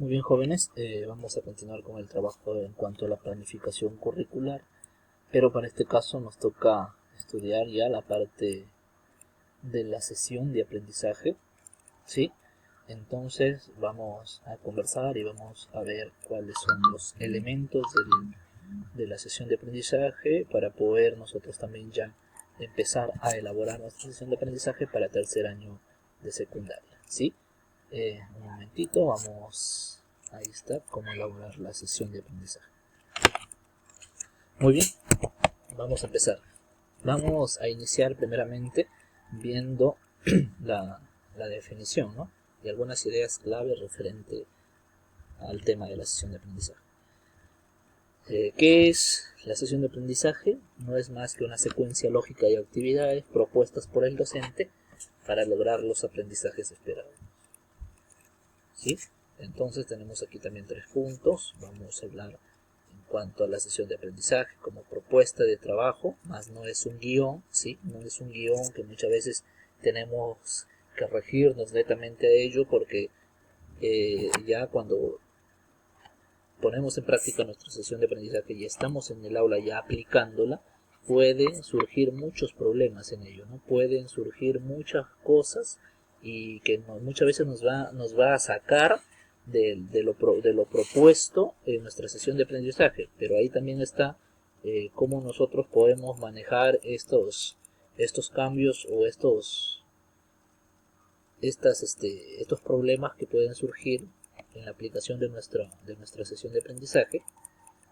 Muy bien, jóvenes, vamos a continuar con el trabajo en cuanto a la planificación curricular, pero para este caso nos toca estudiar ya la parte de la sesión de aprendizaje, ¿sí? Entonces vamos a conversar y vamos a ver cuáles son los elementos de la sesión de aprendizaje para poder nosotros también ya empezar a elaborar nuestra sesión de aprendizaje para tercer año de secundaria, ¿sí? Un momentito, vamos, ahí está, cómo elaborar la sesión de aprendizaje. Muy bien, vamos a empezar. Vamos a iniciar primeramente viendo la definición, ¿no? Y algunas ideas clave referente al tema de la sesión de aprendizaje. ¿Qué es la sesión de aprendizaje? No es más que una secuencia lógica de actividades propuestas por el docente para lograr los aprendizajes esperados, ¿sí? Entonces tenemos aquí también 3 puntos. Vamos a hablar en cuanto a la sesión de aprendizaje como propuesta de trabajo, más no es un guión, ¿sí? No es un guión que muchas veces tenemos que regirnos netamente a ello porque ya cuando ponemos en práctica nuestra sesión de aprendizaje y estamos en el aula ya aplicándola, pueden surgir muchos problemas en ello, ¿no? Pueden surgir muchas cosas y que muchas veces nos va a sacar de lo propuesto en nuestra sesión de aprendizaje, pero ahí también está cómo nosotros podemos manejar estos cambios o estos problemas que pueden surgir en la aplicación de nuestra sesión de aprendizaje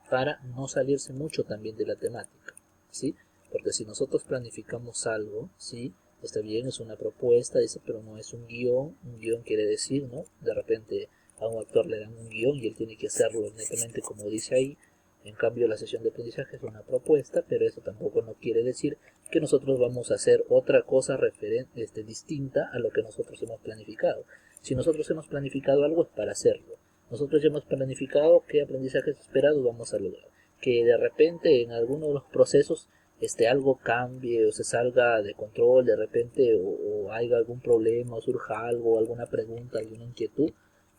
para no salirse mucho también de la temática, ¿sí? Porque si nosotros planificamos algo, ¿sí? Está bien, es una propuesta, dice, pero no es un guión quiere decir, ¿no? De repente a un actor le dan un guión y él tiene que hacerlo netamente como dice ahí. En cambio la sesión de aprendizaje es una propuesta, pero eso tampoco no quiere decir que nosotros vamos a hacer otra cosa distinta a lo que nosotros hemos planificado. Si nosotros hemos planificado algo es para hacerlo. Nosotros ya hemos planificado qué aprendizajes esperados vamos a lograr. Que de repente en alguno de los procesos algo cambie o se salga de control de repente o haya algún problema o surja algo, alguna pregunta, alguna inquietud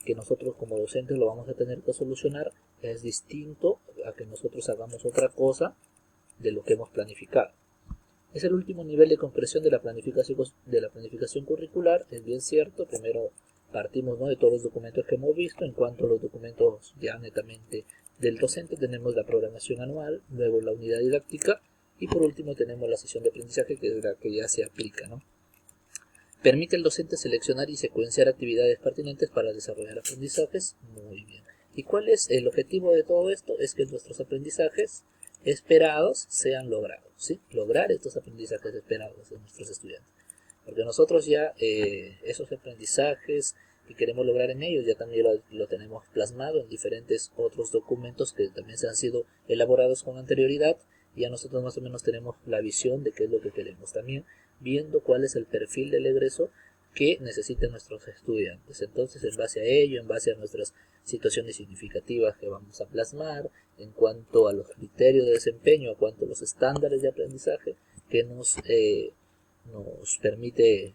que nosotros como docentes lo vamos a tener que solucionar, es distinto a que nosotros hagamos otra cosa de lo que hemos planificado. Es el último nivel de concreción de la planificación curricular, es bien cierto. Primero partimos, ¿no?, de todos los documentos que hemos visto. En cuanto a los documentos ya netamente del docente, tenemos la programación anual, luego la unidad didáctica y por último tenemos la sesión de aprendizaje, que es la que ya se aplica, ¿no? Permite al docente seleccionar y secuenciar actividades pertinentes para desarrollar aprendizajes. Muy bien. ¿Y cuál es el objetivo de todo esto? Es que nuestros aprendizajes esperados sean logrados, ¿sí? Lograr estos aprendizajes esperados de nuestros estudiantes. Porque nosotros ya esos aprendizajes que queremos lograr en ellos ya también lo tenemos plasmado en diferentes otros documentos que también se han sido elaborados con anterioridad. Y ya nosotros más o menos tenemos la visión de qué es lo que queremos. También viendo cuál es el perfil del egreso que necesitan nuestros estudiantes. Entonces, en base a ello, en base a nuestras situaciones significativas que vamos a plasmar, en cuanto a los criterios de desempeño, en cuanto a los estándares de aprendizaje que nos permite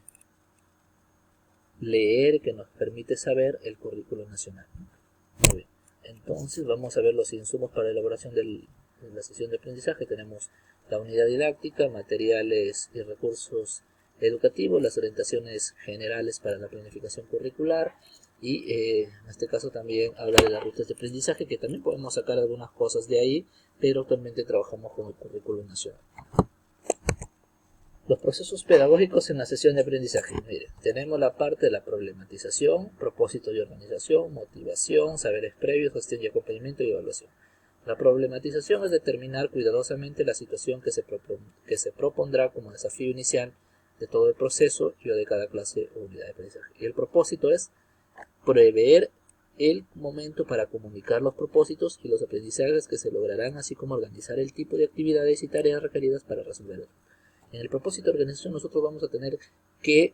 leer, que nos permite saber el currículo nacional. Muy bien. Entonces, vamos a ver los insumos para la elaboración de la sesión de aprendizaje. Tenemos la unidad didáctica, materiales y recursos educativos, las orientaciones generales para la planificación curricular y en este caso también habla de las rutas de aprendizaje, que también podemos sacar algunas cosas de ahí, pero actualmente trabajamos con el currículo nacional. Los procesos pedagógicos en la sesión de aprendizaje. Miren, tenemos la parte de la problematización, propósito y organización, motivación, saberes previos, gestión y acompañamiento y evaluación. La problematización es determinar cuidadosamente la situación que se propondrá como desafío inicial de todo el proceso y de cada clase o unidad de aprendizaje. Y el propósito es prever el momento para comunicar los propósitos y los aprendizajes que se lograrán, así como organizar el tipo de actividades y tareas requeridas para resolverlos. En el propósito de organización nosotros vamos a tener que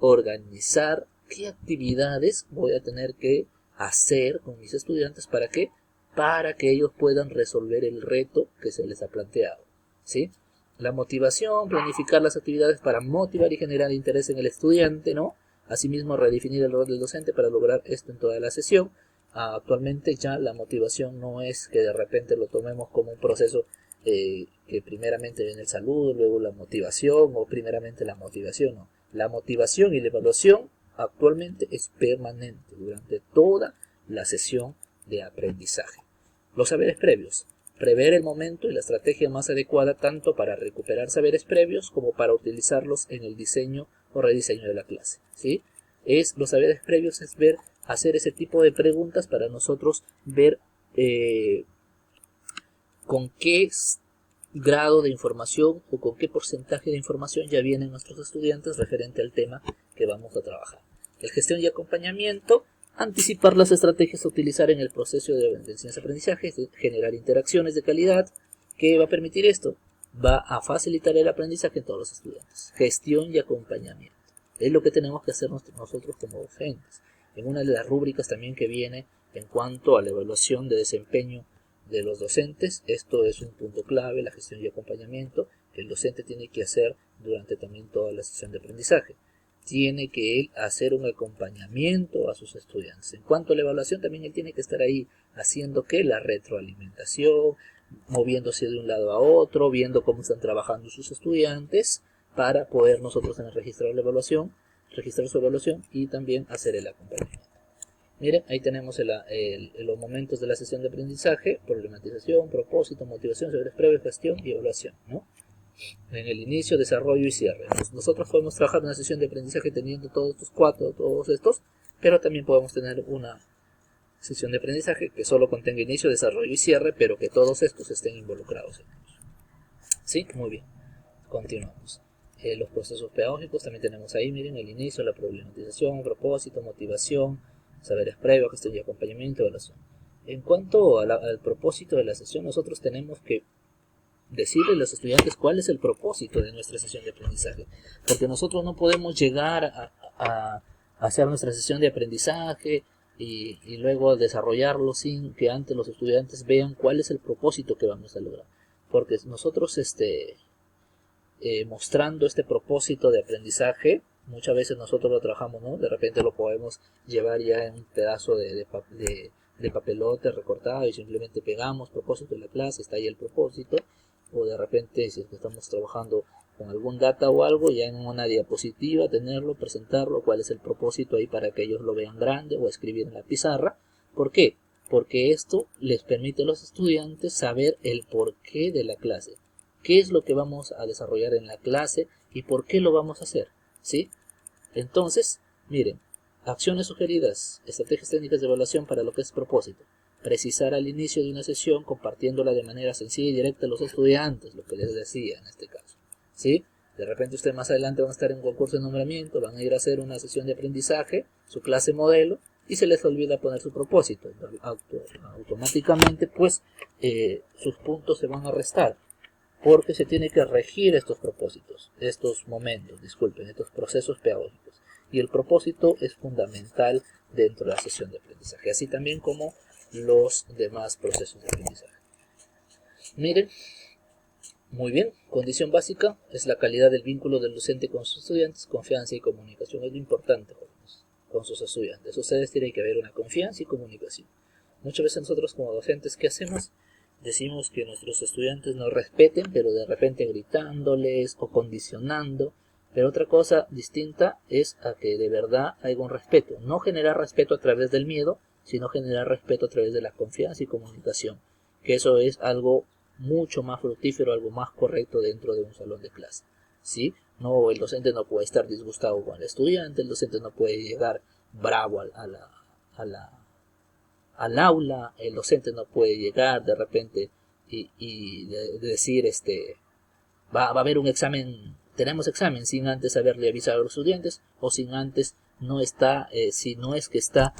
organizar qué actividades voy a tener que hacer con mis estudiantes. ¿Para qué? Para que ellos puedan resolver el reto que se les ha planteado, ¿sí? La motivación, planificar las actividades para motivar y generar interés en el estudiante, ¿no? Asimismo, redefinir el rol del docente para lograr esto en toda la sesión. Actualmente ya la motivación no es que de repente lo tomemos como un proceso que primeramente viene el saludo, luego la motivación o primeramente la motivación. No. La motivación y la evaluación actualmente es permanente durante toda la sesión de aprendizaje. Los saberes previos. Prever el momento y la estrategia más adecuada tanto para recuperar saberes previos como para utilizarlos en el diseño o rediseño de la clase, ¿sí? Los saberes previos es hacer ese tipo de preguntas para nosotros ver con qué grado de información o con qué porcentaje de información ya vienen nuestros estudiantes referente al tema que vamos a trabajar. El gestión y acompañamiento, anticipar las estrategias a utilizar en el proceso de enseñanza-aprendizaje, generar interacciones de calidad. ¿Qué va a permitir esto? Va a facilitar el aprendizaje en todos los estudiantes. Gestión y acompañamiento. Es lo que tenemos que hacer nosotros como docentes. En una de las rúbricas también que viene en cuanto a la evaluación de desempeño de los docentes, esto es un punto clave, la gestión y acompañamiento, que el docente tiene que hacer durante también toda la sesión de aprendizaje. Tiene que él hacer un acompañamiento a sus estudiantes. En cuanto a la evaluación, también él tiene que estar ahí haciendo que la retroalimentación, moviéndose de un lado a otro, viendo cómo están trabajando sus estudiantes, para poder nosotros en el registrar la evaluación, registrar su evaluación y también hacer el acompañamiento. Miren, ahí tenemos los momentos de la sesión de aprendizaje: problematización, propósito, motivación, saberes previos, gestión y evaluación, ¿no? En el inicio, desarrollo y cierre. Nosotros podemos trabajar una sesión de aprendizaje teniendo todos estos, pero también podemos tener una sesión de aprendizaje que solo contenga inicio, desarrollo y cierre, pero que todos estos estén involucrados en ellos. ¿Sí? Muy bien. Continuamos. Los procesos pedagógicos también tenemos ahí, miren, el inicio, la problematización, propósito, motivación, saberes previos, gestión y acompañamiento, evaluación. En cuanto al propósito de la sesión, nosotros tenemos que decirle a los estudiantes cuál es el propósito de nuestra sesión de aprendizaje, porque nosotros no podemos llegar a hacer nuestra sesión de aprendizaje y luego desarrollarlo sin que antes los estudiantes vean cuál es el propósito que vamos a lograr, porque nosotros mostrando este propósito de aprendizaje, muchas veces nosotros lo trabajamos, ¿no? De repente lo podemos llevar ya en un pedazo de papelote recortado y simplemente pegamos propósito de la clase, está ahí el propósito. O de repente, si estamos trabajando con algún data o algo, ya en una diapositiva tenerlo, presentarlo, cuál es el propósito ahí para que ellos lo vean grande, o escribir en la pizarra. ¿Por qué? Porque esto les permite a los estudiantes saber el porqué de la clase, qué es lo que vamos a desarrollar en la clase y por qué lo vamos a hacer, ¿sí? Entonces, miren, acciones sugeridas, estrategias técnicas de evaluación para lo que es propósito. Precisar al inicio de una sesión compartiéndola de manera sencilla y directa a los estudiantes, lo que les decía en este caso, ¿sí? De repente ustedes más adelante van a estar en un concurso de nombramiento, van a ir a hacer una sesión de aprendizaje, su clase modelo, y se les olvida poner su propósito. Automáticamente, pues, sus puntos se van a restar, porque se tiene que regir estos propósitos, estos momentos, estos procesos pedagógicos. Y el propósito es fundamental dentro de la sesión de aprendizaje, así también como los demás procesos de aprendizaje. Miren, muy bien, condición básica es la calidad del vínculo del docente con sus estudiantes, confianza y comunicación, es lo importante, jóvenes, con sus estudiantes. Ustedes tienen que haber una confianza y comunicación. Muchas veces nosotros como docentes, ¿qué hacemos? Decimos que nuestros estudiantes nos respeten, pero de repente gritándoles o condicionando. Pero otra cosa distinta es a que de verdad haya un respeto. No generar respeto a través del miedo, sino generar respeto a través de la confianza y comunicación. Que eso es algo mucho más fructífero, algo más correcto dentro de un salón de clase, ¿sí? No, el docente no puede estar disgustado con el estudiante, el docente no puede llegar bravo al aula, el docente no puede llegar de repente y decir va a haber un examen, tenemos examen, sin antes haberle avisado a los estudiantes, o sin antes no está, si no es que está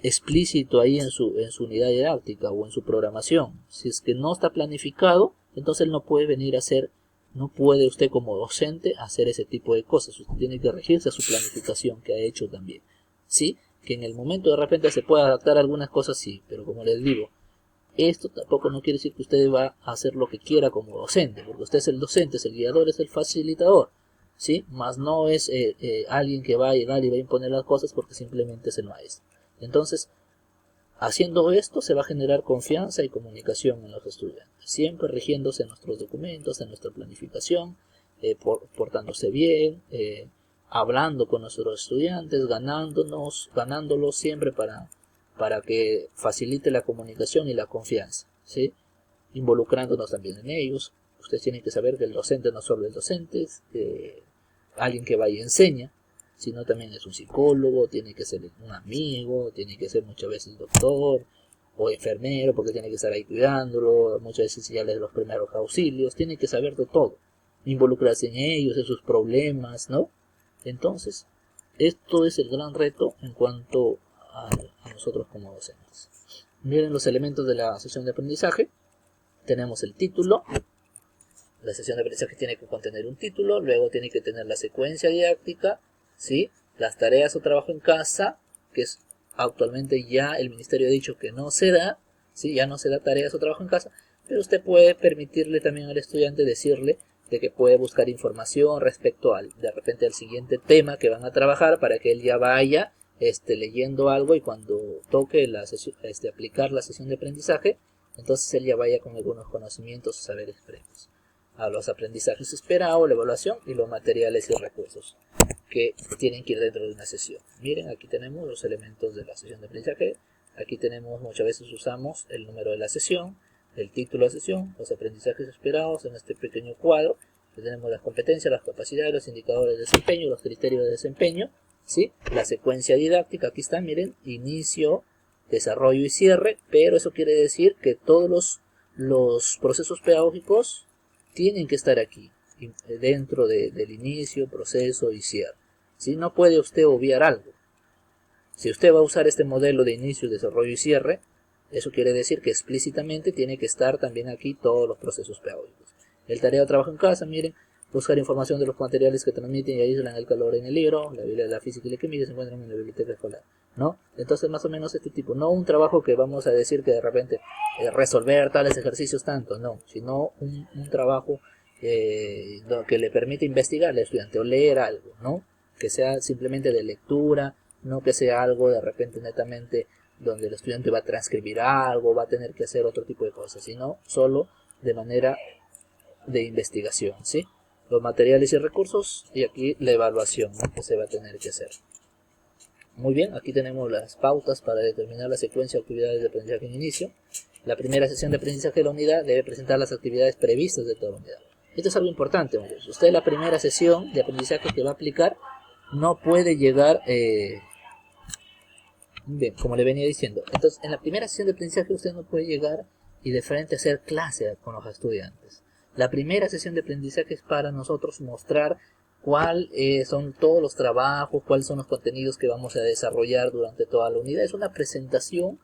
explícito ahí en su unidad didáctica o en su programación. Si es que no está planificado, entonces él no puede venir a hacer, no puede usted como docente hacer ese tipo de cosas. Usted tiene que regirse a su planificación que ha hecho también, ¿sí? Que en el momento de repente se pueda adaptar a algunas cosas, sí, pero como les digo, esto tampoco no quiere decir que usted va a hacer lo que quiera como docente, porque usted es el docente, es el guiador, es el facilitador, ¿sí? Más no es alguien que va a llegar y va a imponer las cosas porque simplemente es el maestro. Entonces, Haciendo esto se va a generar confianza y comunicación en los estudiantes, siempre rigiéndose en nuestros documentos, en nuestra planificación, portándose bien, hablando con nuestros estudiantes, ganándolos siempre para que facilite la comunicación y la confianza, ¿sí? Involucrándonos también en ellos. Ustedes tienen que saber que el docente no solo es docente, alguien que vaya y enseña, sino también es un psicólogo, tiene que ser un amigo, tiene que ser muchas veces doctor o enfermero, porque tiene que estar ahí cuidándolo, muchas veces ya le da los primeros auxilios, tiene que saber de todo, involucrarse en ellos, en sus problemas, ¿no? Entonces, esto es el gran reto en cuanto a nosotros como docentes. Miren los elementos de la sesión de aprendizaje. Tenemos el título. La sesión de aprendizaje tiene que contener un título, luego tiene que tener la secuencia didáctica, ¿sí? Las tareas o trabajo en casa, que es actualmente ya el ministerio ha dicho que no se da, ¿sí? Ya no se da tareas o trabajo en casa, pero usted puede permitirle también al estudiante decirle de que puede buscar información respecto de repente al siguiente tema que van a trabajar para que él ya vaya leyendo algo y cuando toque la sesión, aplicar la sesión de aprendizaje, entonces él ya vaya con algunos conocimientos o saberes previos a los aprendizajes esperados, la evaluación y los materiales y recursos que tienen que ir dentro de una sesión. Miren, aquí tenemos los elementos de la sesión de aprendizaje. Aquí tenemos, muchas veces usamos el número de la sesión, el título de la sesión, los aprendizajes esperados en este pequeño cuadro. Tenemos las competencias, las capacidades, los indicadores de desempeño, los criterios de desempeño, ¿sí? La secuencia didáctica, aquí está, miren, inicio, desarrollo y cierre, pero eso quiere decir que todos los procesos pedagógicos tienen que estar aquí, dentro del inicio, proceso y cierre. ¿Sí? No puede usted obviar algo. Si usted va a usar este modelo de inicio, desarrollo y cierre, eso quiere decir que explícitamente tiene que estar también aquí todos los procesos pedagógicos. El tarea de trabajo en casa, miren, buscar información de los materiales que transmiten y aíslan el calor en el libro, la Biblia de la física y la química se encuentran en la biblioteca escolar, ¿no? Entonces más o menos este tipo, no un trabajo que vamos a decir que de repente resolver tales ejercicios tanto, no, sino un trabajo que le permite investigar al estudiante o leer algo, ¿no? Que sea simplemente de lectura, no que sea algo de repente netamente donde el estudiante va a transcribir algo, va a tener que hacer otro tipo de cosas, sino solo de manera de investigación, ¿sí? Los materiales y recursos y aquí la evaluación, ¿no? Que se va a tener que hacer. Muy bien, aquí tenemos las pautas para determinar la secuencia de actividades de aprendizaje en inicio. La primera sesión de aprendizaje de la unidad debe presentar las actividades previstas de toda la unidad. Esto es algo importante, amigos. Usted en la primera sesión de aprendizaje que va a aplicar no puede llegar, bien, como le venía diciendo. Entonces, en la primera sesión de aprendizaje usted no puede llegar y de frente hacer clase con los estudiantes. La primera sesión de aprendizaje es para nosotros mostrar cuáles son todos los trabajos, cuáles son los contenidos que vamos a desarrollar durante toda la unidad. Es una presentación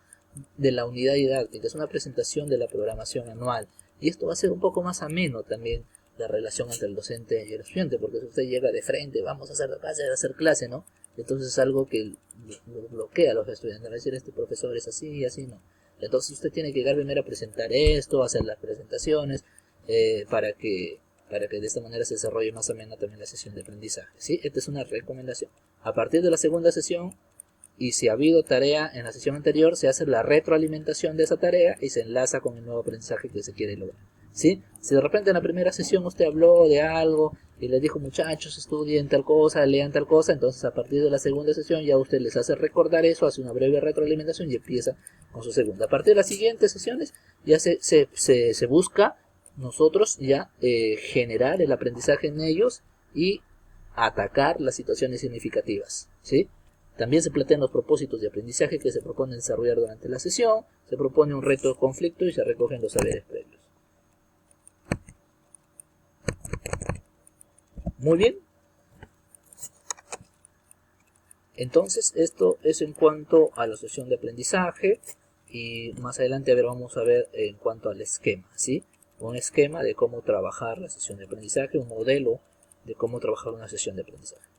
de la unidad didáctica, es una presentación de la programación anual. Y esto va a ser un poco más ameno también la relación entre el docente y el estudiante, porque si usted llega de frente, vamos a hacer clase, ¿no? Entonces es algo que lo bloquea a los estudiantes, va a decir, este profesor es así y así, ¿no? Entonces usted tiene que llegar primero a presentar esto, hacer las presentaciones, para que de esta manera se desarrolle más o menos también la sesión de aprendizaje, ¿sí? Esta es una recomendación. A partir de la segunda sesión, y si ha habido tarea en la sesión anterior, se hace la retroalimentación de esa tarea y se enlaza con el nuevo aprendizaje que se quiere lograr, ¿sí? Si de repente en la primera sesión usted habló de algo y les dijo, muchachos, estudien tal cosa, lean tal cosa, entonces a partir de la segunda sesión ya usted les hace recordar eso, hace una breve retroalimentación y empieza con su segunda. A partir de las siguientes sesiones ya se busca nosotros ya generar el aprendizaje en ellos y atacar las situaciones significativas, ¿sí? También se plantean los propósitos de aprendizaje que se proponen desarrollar durante la sesión, se propone un reto de conflicto y se recogen los saberes previos. Muy bien. Entonces esto es en cuanto a la sesión de aprendizaje y más adelante vamos a ver en cuanto al esquema, ¿sí? Un esquema de cómo trabajar la sesión de aprendizaje, un modelo de cómo trabajar una sesión de aprendizaje.